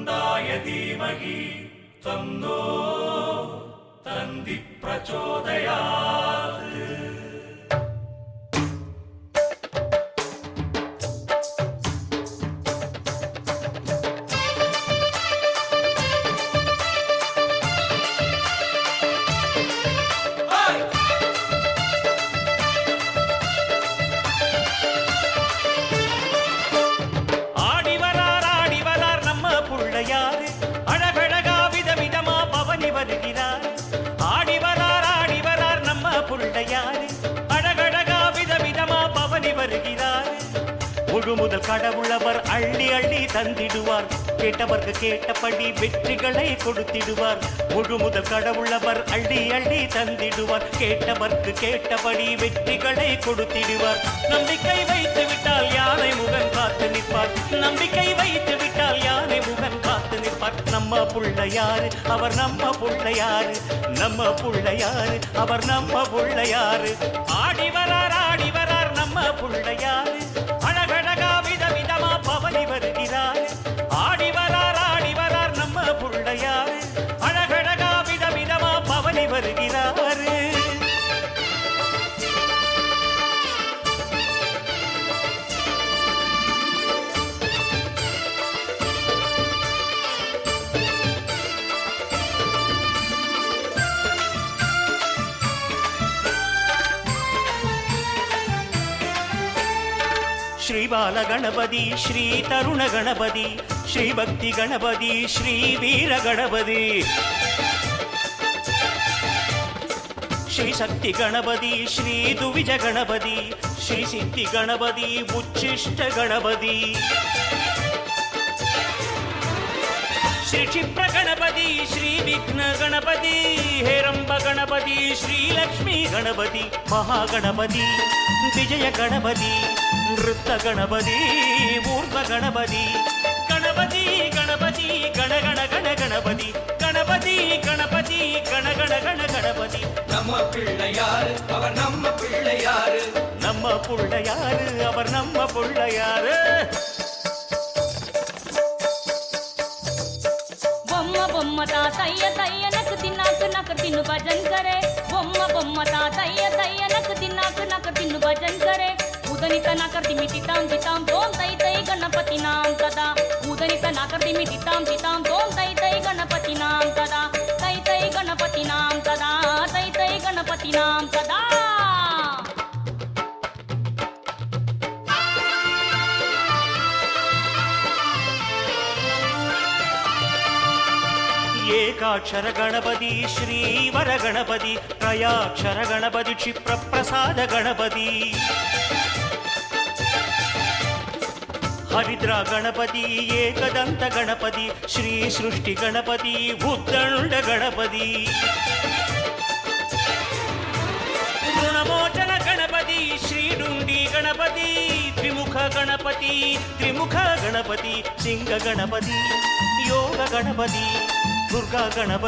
वक्रतुण्डाय धीमहि तन्नो तन्ति प्रचोदयात्। அழகழகா விதவிதமா பவனி வருகிறார். ஆடி வரார் நம்ம புள்ளையாரு, அழகழகா விதவிதமா பவனி வருகிறார். முழு முதல் கடவுளவர் அள்ளி அள்ளி தந்திடுவார், கேட்டவர்க்கு கேட்டபடி வெற்றிகளை கொடுத்திடுவார். முழு முதல் கடவுளவர் அள்ளி அள்ளி தந்திடுவார், கேட்டவர்க்கு கேட்டபடி வெற்றிகளை கொடுத்திடுவார். நம்பிக்கை வைத்து விட்டால் யானை முகன் காத்து நிற்பார், நம்பிக்கை வைத்து விட்டால் யானை முகன் காத்து நிற்பார். நம்ம புள்ளையாரு அவர் நம்ம புள்ளையாரு, நம்ம புள்ளையாரு அவர் நம்ம புள்ளையாரு. ஆடி வரார் நம்ம புள்ளையாரு, அழகழகா விதவிதமா பவனி வருகிறார். ஆடி வரார் நம்ம புள்ளையாரு, அழகழகா விதவிதமா பவனி வருகிறார். श्री बाल गणपति, श्री तरुण गणपति, श्री भक्ति गणपति, श्री वीर गणपति, श्री शक्ति गणपति, श्री दुविज गणपति, श्री सिद्धि गणपति, उच्छिष्ट गणपति, श्री क्षिप्र गणपति, श्री विघ्न गणपति, हेरंब गणपति, श्री लक्ष्मी गणपति, महागणपति, विजय गणपति, नृत्य गणपति, ऊर्ध्व गणपति, गणपति गणपति गण गण गण गणपति, गणपति गणपति गण गण गण गणपति. நம்ம பிள்ளையாரு அவர் நம்ம பிள்ளையாரு, நம்ம புள்ளையாரு அவர் நம்ம புள்ளையாரு. బొమ్మ తాతయ్య తయ్య నకు తిన్ను భజన్ కరే. బొమ్మ తాతయ్య తయ్య నకు తిన్ను భజన్ కరే. उदनित नाकर दिमी तिताम तिताम तोम तै तै गणपति नाम तदा. उदनित नाकर दिमी तिताम तिताम तोम तै तै गणपति नाम तदा. तै तै गणपति नाम तदा, तै तै गणपति नाम तदा. ಏಕಾಕ್ಷರ ಗಣಪತಿ ಶ್ರೀವರ ಗಣಪತಿ, ತ್ರಯಾಕ್ಷರ ಗಣಪತಿ ಕ್ಷಿಪ್ರ ಪ್ರಸಾದ ಗಣಪತಿ, ಹರಿದ್ರ ಗಣಪತಿ ಏಕದಂತ ಗಣಪತಿ, ಶ್ರೀ ಸೃಷ್ಟಿ ಗಣಪತಿ ಉದ್ದಂಡ ಗಣಪತಿ, ಋಣಮೋಚನ ಗಣಪತಿ ಶ್ರೀ ಡುಂಡಿ ಗಣಪತಿ, ತ್ರಿಮುಖ ಗಣಪತಿ ತ್ರಿಮುಖ ಗಣಪತಿ, ಸಿಂಗ ಗಣಪತಿ ಯೋಗ ಗಣಪತಿ, ದುರ್ಗಾ ಗಣಪತಿ.